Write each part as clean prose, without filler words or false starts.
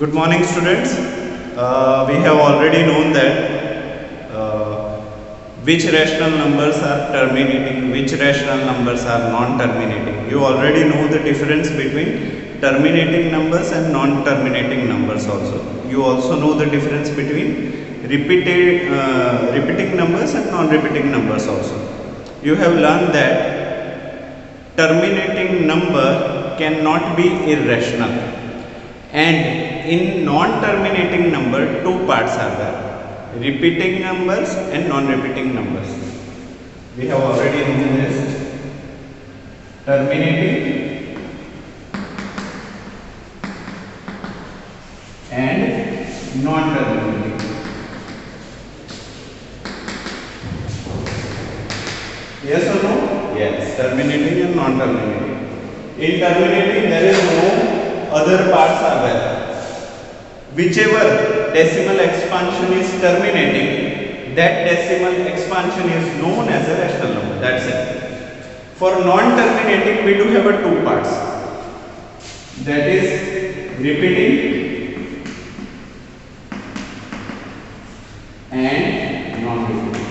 Good morning, students. We have already known that which rational numbers are terminating, which rational numbers are non-terminating. You already know the difference between terminating numbers and non-terminating numbers also. You also know the difference between repeating numbers and non-repeating numbers also. You have learned that terminating number cannot be irrational, and in non-terminating number two parts are there: repeating numbers and non-repeating numbers. We have already known this: terminating and non-terminating. Yes or no? Yes, terminating and non-terminating. In terminating there is no other parts are there. Whichever decimal expansion is terminating, that decimal expansion is known as a rational number. That's it. For non-terminating, we do have a two parts. That is repeating and non-repeating.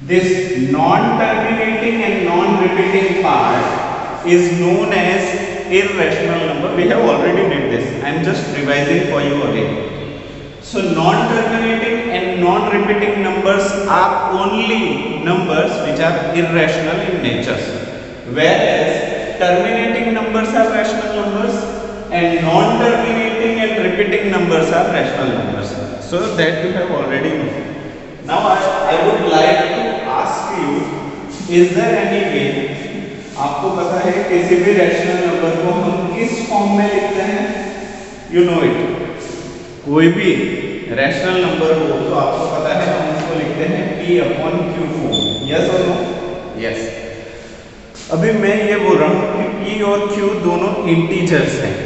This non-terminating and non-repeating part is known as irrational number. We have already did this. I am just revising for you again. So non-terminating and non-repeating numbers are only numbers which are irrational in nature, whereas terminating numbers are rational numbers and non-terminating and repeating numbers are rational numbers. So that you have already known. Now I would like to ask you, is there any way, आपको पता है किसी भी rational number को हम किस form में लिखते हैं? You know it. कोई भी रैशनल नंबर हो तो आपको पता है हम उसको लिखते हैं p/q फॉर्म. यस और नो? यस. अभी मैं ये बोल रहा हूँ कि p और q दोनों इंटीजर्स हैं.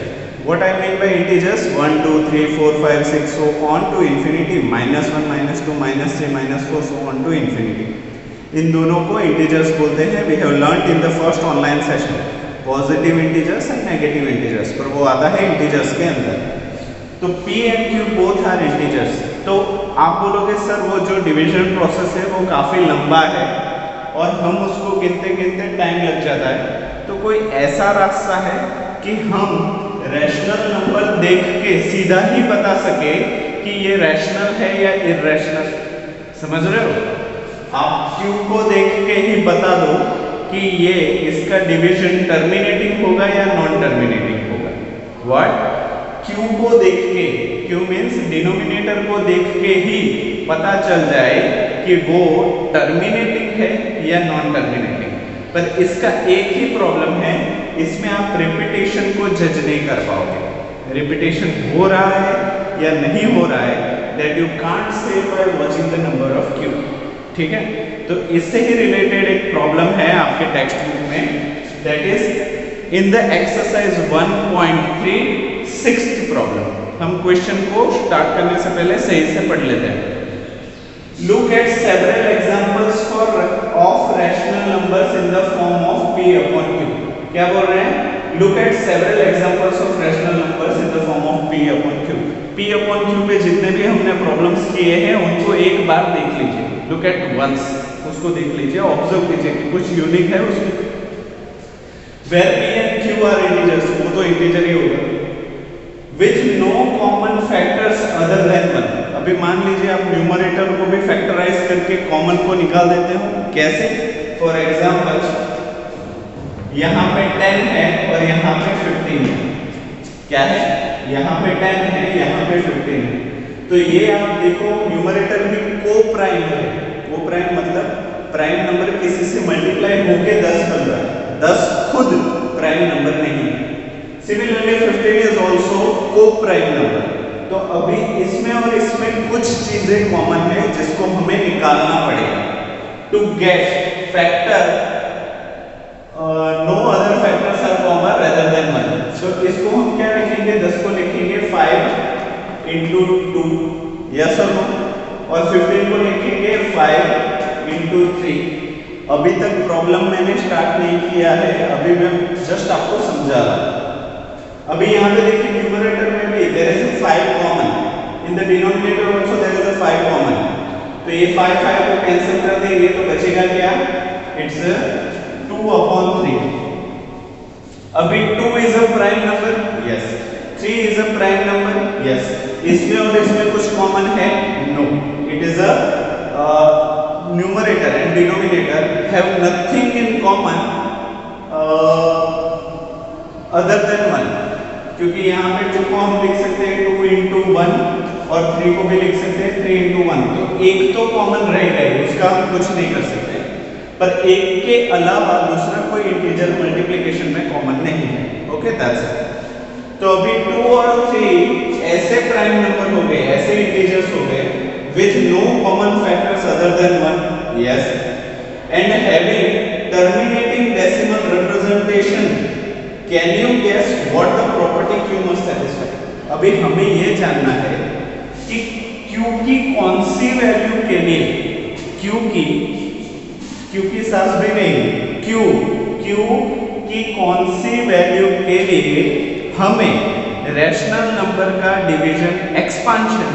What I mean by integers? 1, 2, 3, 4, 5, 6, so on to infinity. -1, -2, -3, -4, so on to infinity. इन दोनों को इंटीजर्स बोलते हैं. We have learned in the first online session positive integers and negative integers, पर वो आता है इंटीजर्स के अंदर. तो p and q both are integers. तो आप बोलोगे सर वो जो डिवीजन प्रोसेस है वो काफ़ी लंबा है और हम उसको गिनते गिनते टाइम लग जाता है. तो कोई ऐसा रास्ता है कि हम रैशनल नंबर देख के सीधा ही बता सके कि ये रैशनल है या इररेशनल? समझ रहे हो? आप q को देख के ही बता दो कि ये इसका डिवीजन टर्मिनेटिंग होगा या नॉन टर्मिनेटिंग होगा. व्हाट? q को देख के, q मींस डिनोमिनेटर को देख के ही पता चल जाए कि वो टर्मिनेटिंग है या नॉन टर्मिनेटिंग. पर इसका एक ही प्रॉब्लम है, इसमें आप रिपीटेशन को जज नहीं कर पाओगे. रिपीटेशन हो रहा है या नहीं हो रहा है, that you can't say by watching the number of q. ठीक है? तो इससे ही रिलेटेड एक प्रॉब्लम है आपके टेक्स्ट बुक में, that is in the exercise 1.3 sixth problem. हम क्वेश्चन को स्टार्ट करने से पहले सही से पढ़ लेते हैं. Look at several examples for of rational numbers in the form of p/q. क्या बोल रहे हैं? Look at several examples of rational numbers in the form of p/q. p/q पे जितने भी हमने प्रॉब्लम्स किए हैं उनको एक बार देख लीजिए. लुक एट वंस, उसको देख लीजिए, ऑब्जर्व कीजिए कि कुछ यूनिक है उसमें. Where p and q are integers, वो तो इंटीजर ही होगा. Which no common factors other than 1. अभी मान लीजिए आप न्यूमरेटर को भी फैक्टराइज करके कॉमन को निकाल देते हो. कैसे? फॉर एग्जांपल यहाँ पे 10 है और यहाँ पे 15 है. क्या है? यहाँ पे 10 है, यहाँ पे 15 है. तो ये आप देखो न्यूमरेटर भी को प्राइम है. को प्राइम मतलब प्राइम नंबर किसी से मल्टीप्लाई होके 10 बन रहा है. 10 खुद प्राइम नंबर नहीं है. सिमिलरली 15 इज आल्सो को प्राइम नंबर. तो अभी इसमें और इसमें कुछ चीजें कॉमन है जिसको हमें निकालना पड़ेगा. To get factor no other factors are common rather than 1. So इसको हम क्या लिखेंगे? 10 को लिखेंगे 5 into 2. यस और नो? और 15 को लिखेंगे 5 into 3. अभी तक प्रॉब्लम मैंने स्टार्ट नहीं किया है, अभी मैं जस्ट आपको समझा रहा। अभी यहाँ पे देखिए न्यूमरेटर में भी there is a 5 common, in the denominator also there is a 5 common. तो ये 5 को कैंसिल कर देंगे तो बचेगा क्या? इट्स 2/3। अभी 2 is a prime number, yes. 3 is a prime number, yes. इसमें और इसमें कुछ कॉमन है? No. It is a numerator and denominator have nothing in common other than 1, क्योंकि यहाँ पे 2 को हम लिख सकते हैं 2 into 1 और 3 को भी लिख सकते हैं 3 into 1। तो एक तो कॉमन रहेगा, उसका हम कुछ नहीं कर सकते, पर एक के अलावा दूसरा कोई इंटीजर मल्टीप्लिकेशन में कॉमन नहीं है। Okay, that's it. तो अभी 2 और 3 ऐसे प्राइम नंबर हो गए, ऐसे इंटीजर्स हो गए with no common factors other than 1, yes, and having terminating decimal representation, can you guess what the property q must satisfy? अभी हमें ये जानना है कि q की कौन सी वैल्यू के लिए, q की सास भी नहीं, q की कौन सी वैल्यू के लिए हमें रैशनल नंबर का डिवीजन एक्सपांशन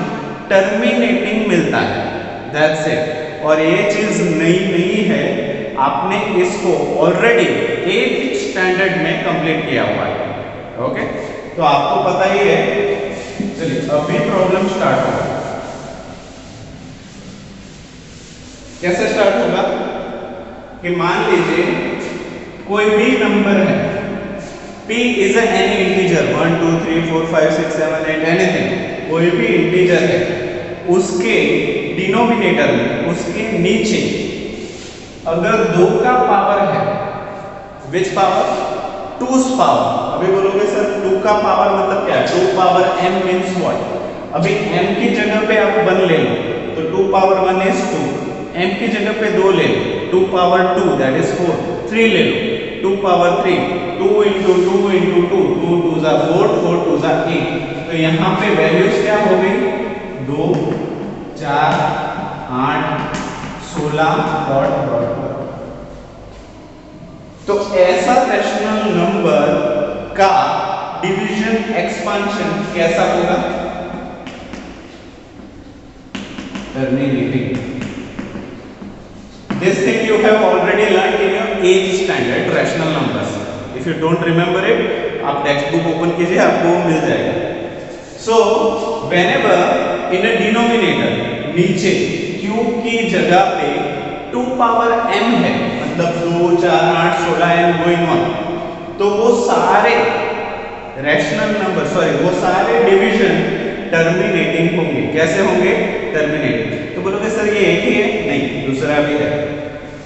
टर्मिनेटिंग मिलता है। That's it. और ये चीज नई नहीं है, आपने इसको ऑलरेडी 8th स्टैंडर्ड में कंप्लीट किया हुआ है। ओके, तो आपको पता ही है। चलिए अभी प्रॉब्लम स्टार्ट होगा। कैसे स्टार्ट होगा कि मान लीजिए कोई भी नंबर है, p is any integer 1 2 3 4 5 6 7 8 anything, कोई भी इंटीजर है, उसके डिनोमिनेटर में, उसके नीचे अगर 2 का पावर है, विच पावर? 2's power. अभी बोलोगे सर 2 का पावर मतलब क्या? 2 पावर m मींस व्हाट? अभी m की जगह पे आप 1 ले लो तो 2 पावर 1 इज 2, m की जगह पे 2 ले लो, 2 पावर 2 दैट इज 4, 3 ले लो 2 power 3, 2 into 2 into 2, 2 2s are 4, 4 2s are 8। तो यहाँ पे वैल्यूज क्या हो गई? 2 4 8 16 डॉट डॉट। तो ऐसा रैशनल नंबर का डिवीजन एक्सपांशन कैसा होगा? Terminating. This thing you have already learned in your 8th standard rational numbers. If you don't remember it, आप टेक्स्ट बुक ओपन कीजिए, आपको मिल जाएगा। So whenever in a denominator नीचे q की जगह पे 2 पावर m है, मतलब 2 4 8 16 and going on, तो वो सारे रैशनल नंबर, सॉरी वो सारे डिवीजन टर्मिनेटिंग होंगे। कैसे होंगे? टर्मिनेटिंग। तो बोलोगे सर ये एक ही है? नहीं, दूसरा भी है।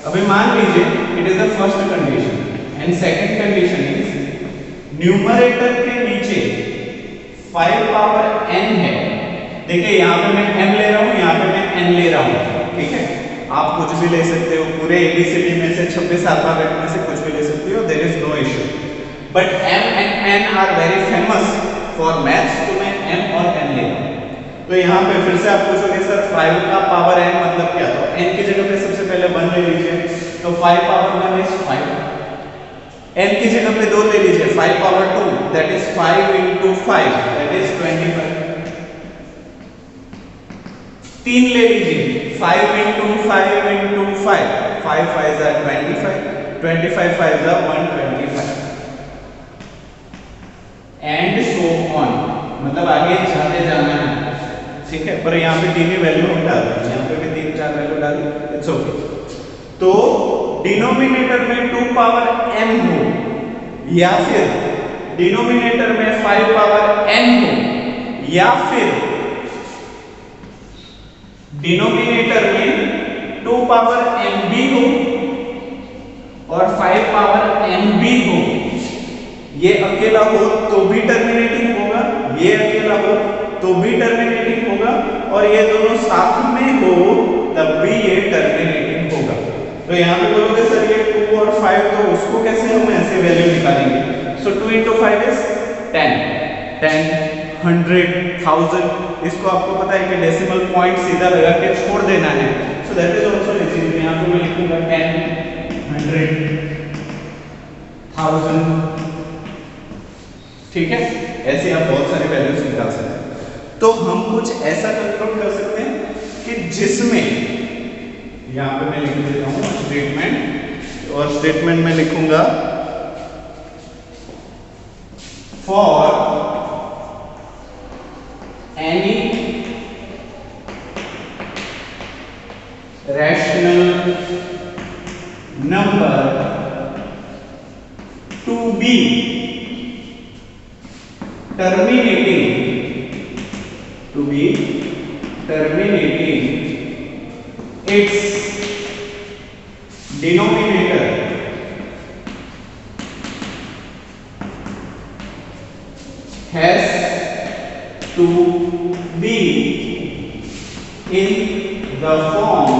अभी मान लीजिए it is the first condition and second condition is numerator के नीचे 5 पावर n है। देखिए यहाँ पे मैं m ले रहा हूँ, यहाँ पे मैं n ले रहा हूँ, ठीक है। आप कुछ भी ले सकते हो, पूरे ABCD में से 26 अल्फाबेट में से कुछ भी ले सकते हो, there is no issue. But m and n are very famous for maths, तो मैं m और n ले रहा हूँ। तो यहाँ पे फिर से आप पूछोगे सर 5 का पावर n मतलब क्या? तो n की जगह पे सबसे पहले 1 ले लीजिए, तो 5 पावर 1 इज 5, n की जगह पे 2 ले लीजिए, 5 power 2 that is 5 into 5 that is 25, 3 ले लीजिए, 5 into 5 into 5, 5 5s are 25, 25 5s are 125 and so on, मतलब आगे जाते जाना है, ठीक है। पर यहाँ पे 3 ही वैल्यू हम डाल दें, यहाँ पे भी 3 4 वैल्यू डाल दें, इट्स ओके। तो डिनोमिनेटर में 2 पावर m हो या फिर डिनोमिनेटर में 5 पावर n हो या फिर डिनोमिनेटर में 2 पावर m भी हो और 5 पावर m भी हो, ये अकेला हो तो भी टर्मिनेटिंग होगा, ये अकेला हो तो भी टर्मिनेटिंग होगा, और ये दोनों साथ में हो तब भी ये टर्मिनेटिंग होगा। तो यहाँ पे बोलोगे सर ये 2 और 5, तो उसको कैसे हम ऐसे वैल्यू निकालेंगे? सो 2 into 5 is 10, 10 100 1000, इसको आपको पता है कि डेसिमल पॉइंट सीधा लगा के छोड़ देना है, so that is also easy. यहाँ पे मैं लिखूंगा 10 100, 1000, ठीक है। ऐसे आप बहुत सारे वैल्यूज निकाल सकते हैं। तो हम कुछ ऐसा कंक्लूड कर सकते हैं कि जिसमें यहां पे मैं लिख देता हूं स्टेटमेंट, और स्टेटमेंट में लिखूंगा for any rational number to be terminating its denominator has to be in the form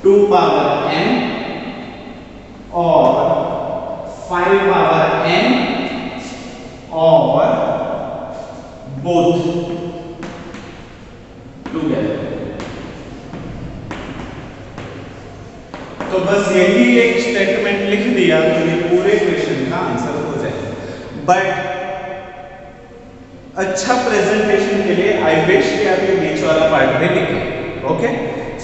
2 power n or 5 power n or both together। तो बस यही एक स्टेटमेंट लिख दिया तो ये पूरे क्वेश्चन का आंसर हो जाएगा। बट अच्छा प्रेजेंटेशन के लिए आई विश कि आप ये बीच वाला पार्ट भी लिखें। Okay,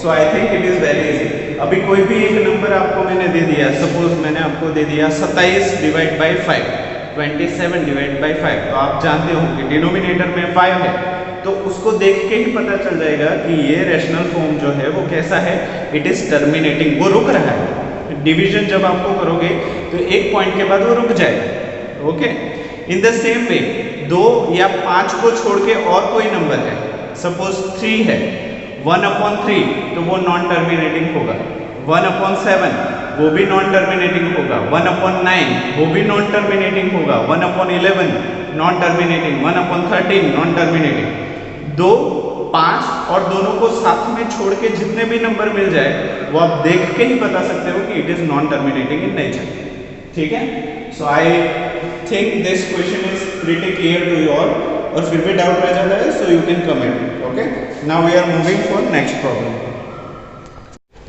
so I think it is very easy. अभी कोई भी एक नंबर आपको मैंने दे दिया, सपोज मैंने आपको दे दिया 27 डिवाइड बाई 5, 27 डिवाइड बाई 5, तो आप जानते हो कि डिनोमिनेटर में 5 है, तो उसको देख के ही पता चल जाएगा कि ये रैशनल फॉर्म जो है वो कैसा है, इट इज टर्मिनेटिंग, वो रुक रहा है। डिवीजन जब आपको करोगे तो एक पॉइंट के बाद वो रुक जाएगा। Okay, in the same way 2 या 5 को छोड़ के और कोई नंबर है, सपोज 3 है, 1/3 तो वो नॉन टर्मिनेटिंग होगा, 1/7 वो भी नॉन टर्मिनेटिंग होगा, 1/9 वो भी नॉन टर्मिनेटिंग होगा, 1/11 नॉन टर्मिनेटिंग, 1/13 नॉन टर्मिनेटिंग। 2, 5 और दोनों को साथ में छोड़ के जितने भी नंबर मिल जाए वो आप देख के ही बता सकते हो कि it is non terminating in nature. ठीक है, so I think this question is pretty clear to you all, और फिर भी डाउट रह जाता है so you can comment. Okay, now we are moving for next problem.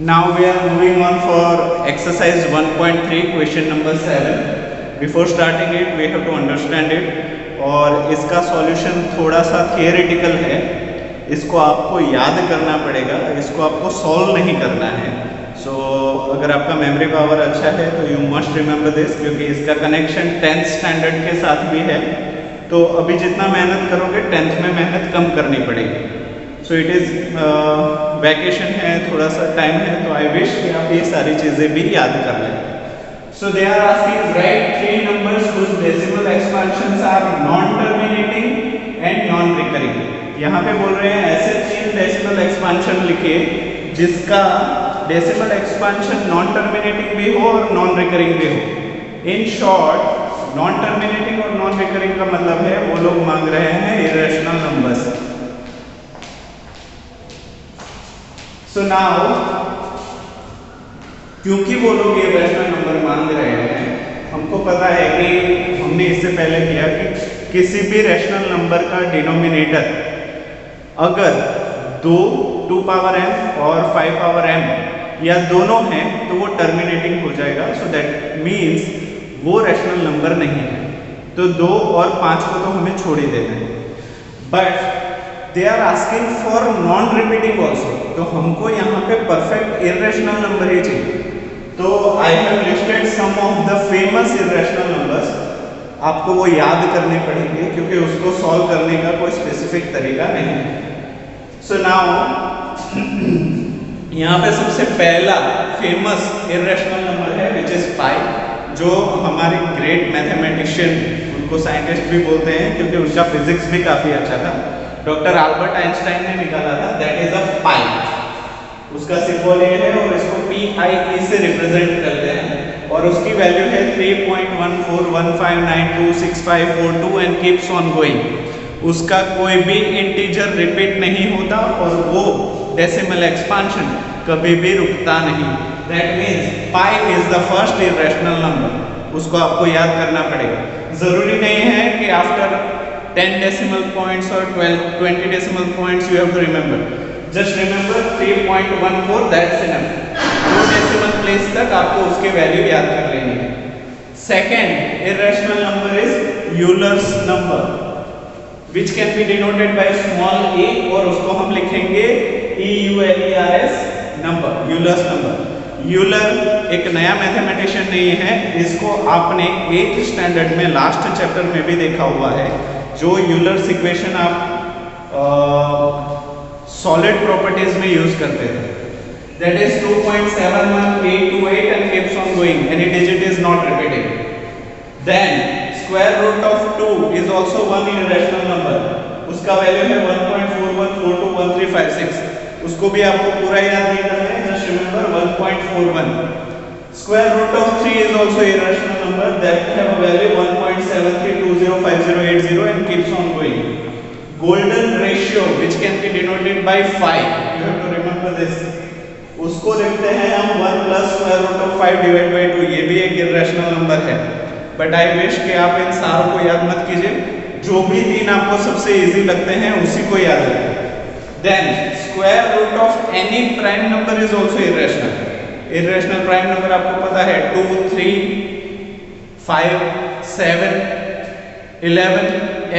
Now we are moving on for exercise 1.3 question number 7. Before starting it we have to understand it, और इसका solution थोड़ा सा theoretical है, इसको आपको याद करना पड़ेगा, इसको आपको सॉल्व नहीं करना है। सो अगर आपका मेमोरी पावर अच्छा है तो यू मस्ट रिमेंबर दिस, क्योंकि इसका कनेक्शन 10th स्टैंडर्ड के साथ भी है, तो अभी जितना मेहनत करोगे 10th में मेहनत कम करनी पड़ेगी। सो इट इज़ वैकेशन है, थोड़ा सा टाइम है, तो आई विश कि आप ये सारी चीज़ें भी याद कर लें। So they are asking right 3 numbers whose decimal expansions are non terminating and non recurring। यहाँ पे बोल रहे हैं ऐसे 3 डेसिमल एक्सपांशन लिखिए जिसका डेसिमल एक्सपांशन नॉन टर्मिनेटिंग भी हो और नॉन रिकरिंग भी हो। इन शॉर्ट नॉन टर्मिनेटिंग और नॉन रिकरिंग का मतलब है वो लोग मांग रहे हैं इरेशनल नंबर्स। सो नाउ क्योंकि वो लोग ये रैशनल नंबर मांग रहे हैं, हमको पता है कि हमने इससे पहले किया कि किसी भी रैशनल नंबर का डिनोमिनेटर अगर 2 पावर m और 5 पावर m या दोनों हैं तो वो टर्मिनेटिंग हो जाएगा। सो दैट मीन्स वो रैशनल नंबर नहीं है, तो 2 और 5 को तो हमें छोड़ ही देना है। But they are asking for non repeating also, तो हमको यहाँ पे परफेक्ट इरेशनल नंबर ही चाहिए। तो I have listed some of the famous irrational numbers, आपको वो याद करने पड़ेंगे क्योंकि उसको सॉल्व करने का कोई स्पेसिफिक तरीका नहीं है। सो नाउ यहाँ पे सबसे पहला फेमस इरेशनल नंबर है विच इज पाई, जो हमारे ग्रेट मैथमेटिशियन, उनको साइंटिस्ट भी बोलते हैं क्योंकि उनका फिजिक्स भी काफी अच्छा था, डॉक्टर अल्बर्ट आइंस्टाइन ने निकाला था। दैट इज अ पाई, उसका सिंबल ये है और इसको PIE से रिप्रेजेंट करते हैं, और उसकी वैल्यू है 3.1415926542 एंड कीप्स ऑन गोइंग। उसका कोई भी इंटीजर रिपीट नहीं होता और वो डेसिमल एक्सपांशन कभी भी रुकता नहीं। That means pi is the first irrational number, उसको आपको याद करना पड़ेगा। जरूरी नहीं है कि after 10 decimal points or 20 decimal points you have to remember, just remember 3.14, that's enough. 2 decimal place तक आपको उसके वैल्यू याद कर लेनी है। Second irrational number is Euler's number, which can be denoted by small a, और उसको हम लिखेंगे EULERS number, Euler's number. Euler एक नया मैथमेटिशियन नहीं है, इसको आपने 8th स्टैंडर्ड में लास्ट चैप्टर में भी देखा हुआ है। जो यूलर्स इक्वेशन आप सॉलिड प्रॉपर्टीज में यूज करते थे, that is 2.71828 and keeps on going, any digit is not repeating. Then square root of 2 is also one irrational number, उसका वैल्यू है 1.41421356, उसको भी आपको पूरा याद नहीं करना है, just remember 1.41. Square root of 3 is also irrational number that have a value 1.73205080 and keeps on going. Golden ratio which can be denoted by 5, you have to remember this. उसको लिखते हैं हम 1 plus square root of 5 divided by 2, ये भी एक irrational number है। But I wish कि आप इन सारों को याद मत कीजिए, जो भी 3 आपको सबसे इजी लगते हैं उसी को याद रखें। Then square root of any prime number is also irrational. Irrational prime number आपको पता है 2, 3, 5, 7, 11,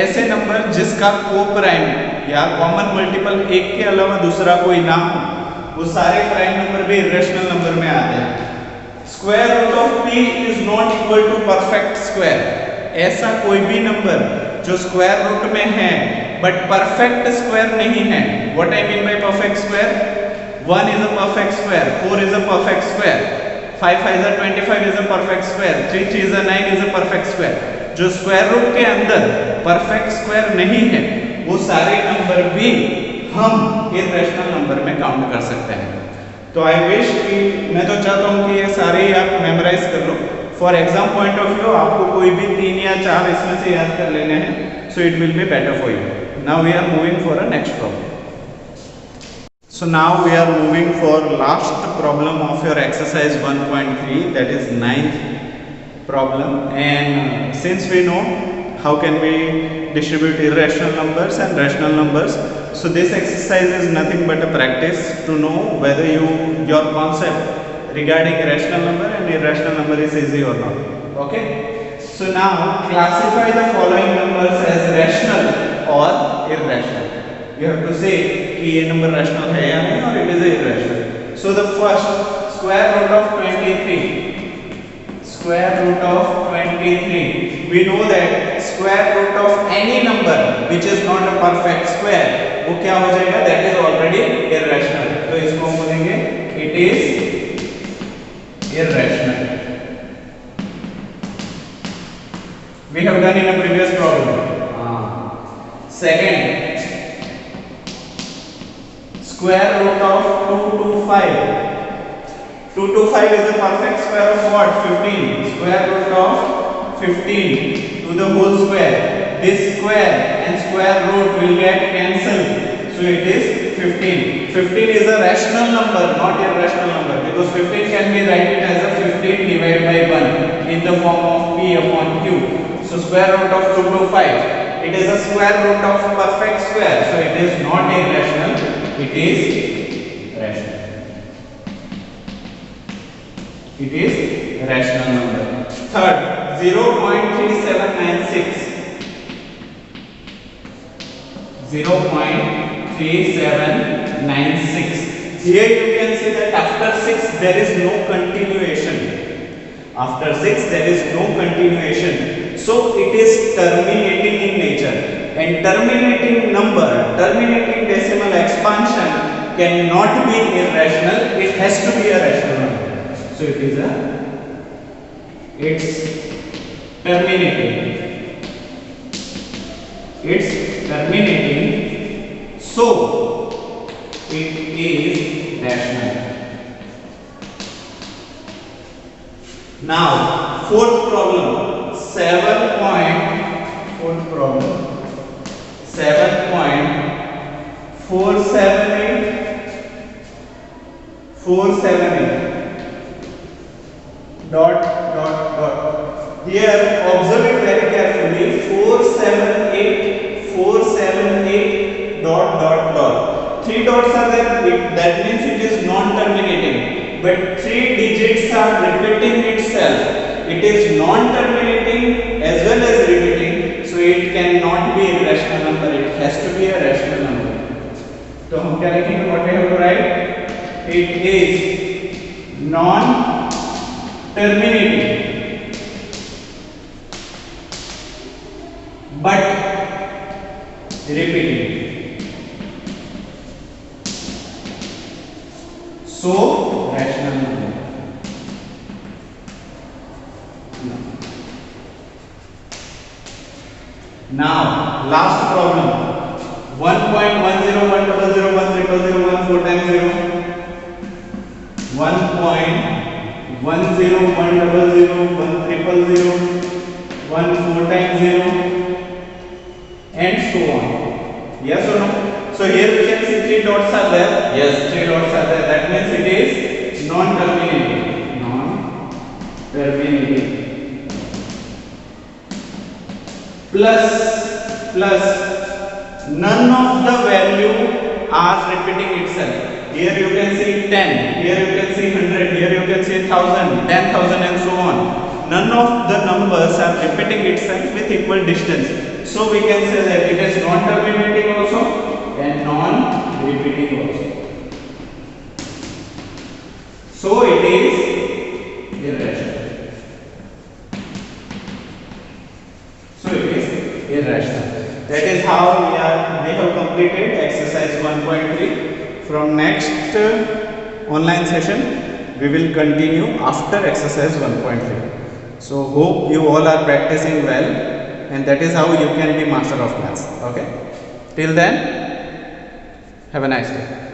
ऐसे नंबर जिसका को प्राइम या कॉमन मल्टीपल एक के अलावा दूसरा कोई ना हो, वो सारे प्राइम नंबर भी इरेशनल नंबर में आते हैं। Square root of p is not equal to perfect square, ऐसा कोई भी नंबर जो स्क्वायर रूट में है बट परफेक्ट स्क्वायर नहीं है। What I mean by perfect square? 1 is a perfect square, 4 is a perfect square, 5 5 is 25 is a perfect square, 3 3 is 9 is a perfect square. जो square root के अंदर perfect square नहीं है, वो सारे number भी हम इरेशनल नंबर में काउंट कर सकते हैं। तो आई विश कि मैं तो चाहता हूँ कि ये सारे ही आप मेमोराइज कर लो। For exam point of view आपको कोई भी 3 या 4 इसमें से याद कर लेने हैं, so it will be better for you. Now we are moving for a next problem. So now we are moving for last problem of your exercise 1.3, that is 9th problem. And since we know how can we distribute irrational numbers and rational numbers, so this exercise is nothing but a practice to know whether your concept regarding rational number and irrational number is easy or not. Okay, so now classify the following numbers as rational or irrational. You have to say कि ये number rational है या नहीं, और it is irrational. So the first square root of 23, square root of 23, we know that square root of any number which is not a perfect square, वो क्या हो जाएगा? that is already irrational। तो इसको हम बोलेंगे it is irrational। we have done in a previous problem। second, square root of 225, 225 is a perfect square of what? 15, square root of 15 to the whole square, this square and square root will get cancelled, so it is 15. 15 is a rational number, not irrational number, because 15 can be written as a 15 divided by 1 in the form of p upon q. So square root of 225, it is a square root of perfect square, so it is not irrational, it is rational, it is rational number। third, 0.3796, 0.3796, here you can see that after 6 there is no continuation, after 6 there is no continuation, so it is terminating in nature, and terminating number, terminating decimal expansion cannot be irrational, it has to be a rational number, so it is a, it's terminating, it's terminating, so it is rational। now fourth problem, 7.478 dot dot dot, here observe it very carefully, 478 dot dot dot, three dots are there, that means it is non-terminating. But three digits are repeating itself. It is non-terminating as well as repeating, so it cannot be a rational number. It has to be a rational number. So हम क्या लिखेंगे? What we have to write? It is non-terminating, but repeating. So rational number. Now last problem. 1.101001300 4 times 0. 1.101001300 1 4 times 0, and so on. Yes or no? So here we can see three dots are there. Yes, three dots are there. That means it is non-terminating. Non-terminating. Plus none of the value are repeating itself. Here you can see 10, here you can see 100, here you can see 1000, 10,000 and so on. None of the numbers are repeating itself with equal distance. So we can say that it is non-terminating also and non-repeating also. So it is irrational. That is how we have completed exercise 1.3. From next online session we will continue after exercise 1.3. So hope you all are practicing well, and that is how you can be master of maths. Okay, till then, have a nice day.